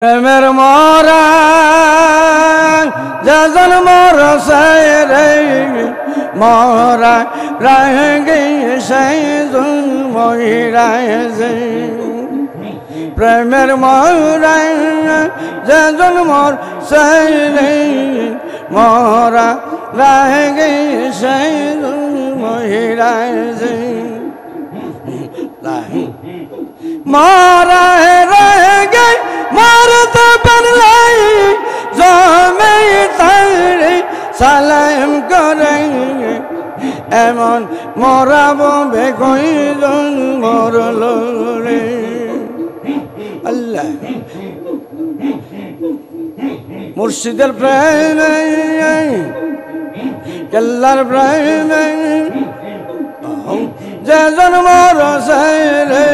প্রেমের মরা যজন মর রে মরা রাগে সেই মহিরায় প্রেমের মরা যজন মর রে মরা রাগে সেই মহিরায় मारा है रहेंगे मारते बनलाई जामे तारे सलाम करेंगे एमन मोराबो बेकोई जन मोरलो रे अल्लाह मुर्शिदर प्रेम कल्लार प्रेम जन मोर रे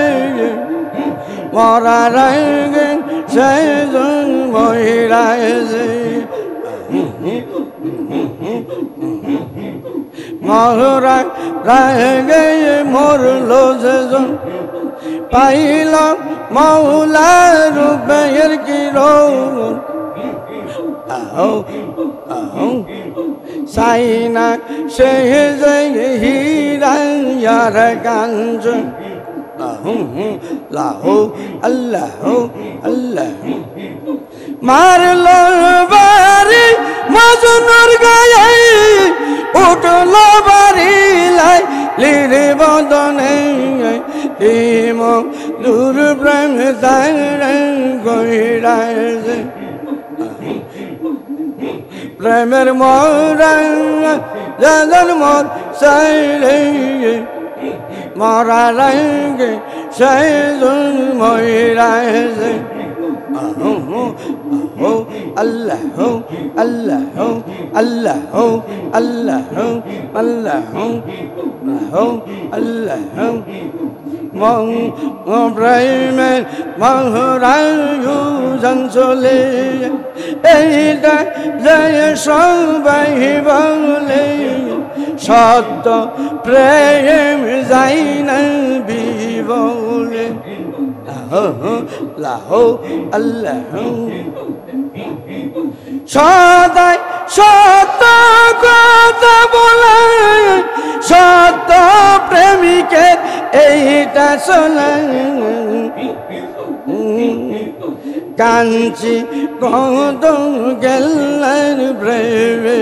मोरा रहेंगे सैजन मोहिराए मोहरा रहेंगे मोर लो जन पाइला मौला रुपयर की रो आओ आओ साइना से हीरा यार गंज लाहो अल्लाह अल्लाह मार लो बारी मजनूर गए उठलो बारी लाई लीरे बदने दिमो दूर प्रेम तारे गोइराए प्रेमर मोरा जन मोर साइरे मारा रहेंगे सैजुन मोहिराए अल्लाह हो अल्लाह हो अल्लाह हो अल्लाह हो अल्लाह हो अल्लाह हो प्रेम महरायु जंसले एटा जय सबाई बोले सत्य प्रेम जाइन बोले लाहो अल्लाह सदाई सत्य कथा बोले सत्य प्रेमिके एटा चले कांची कत गेलार प्रेमे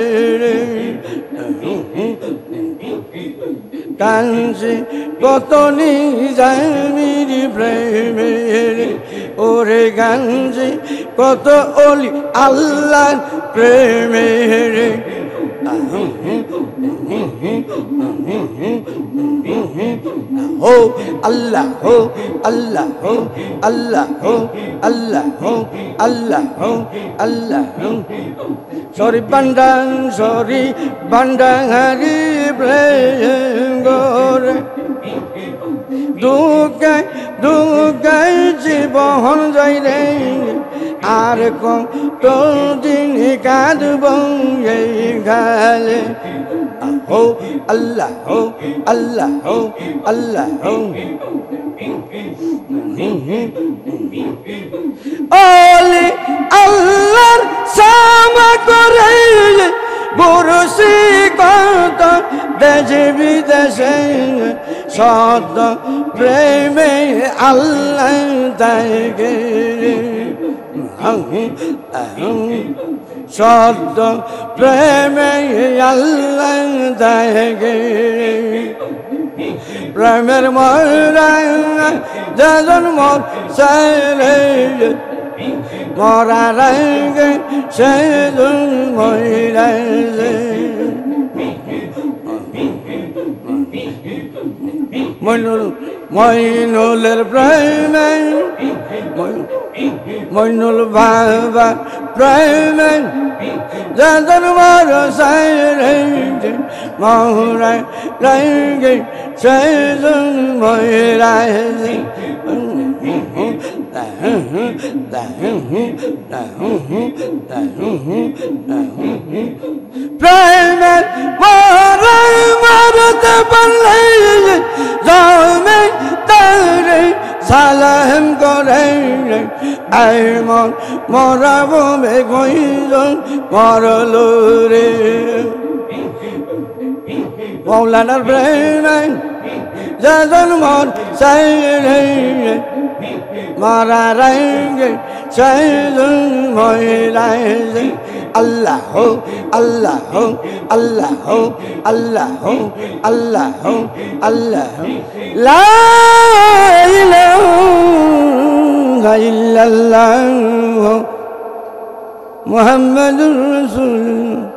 कांची कत निजामिर प्रेमे ओरे कांची कत ओली आल्लाह प्रेमे हो अल्लाह हो अल्लाह हो अल्लाह हो अल्लाह हो अल्लाह हो अल्लाह हो सॉरी बंडन हरी प्रेम गोरे दुखे जीवन जाई रे आर कत दिन कादब गाले हो अल्लाह हो अल्लाह हो अल्लाह हो ओली अल्लाह सामा करे बुरुसी कत देश विदेशे सत प्रेमे अल्लाह देगे सत प्रेमे अल्लाह देगे प्रेमेर मोरा जन मोर सारे मोरा रहेंगे सैजुन मोहिराए मोइनुलेर प्रेम मोइनुल बाबा प्रेम जन मोर सारे मोहरा रहेंगे सैजुन मोहिराए प्रेम मारते बनले जामे तारे সালাম করে এমন মরাবে কইজন মরলো রে মৌলানার প্রেমে যজন মন চাই রে মারা রে চাইজন মহিলায় আল্লাহ হো আল্লাহ হো আল্লাহ হো আল্লাহ হো আল্লাহ হো আল্লাহ লা ইলাহা ইল্লাল্লাহ মুহাম্মাদুর রাসূলুল্লাহ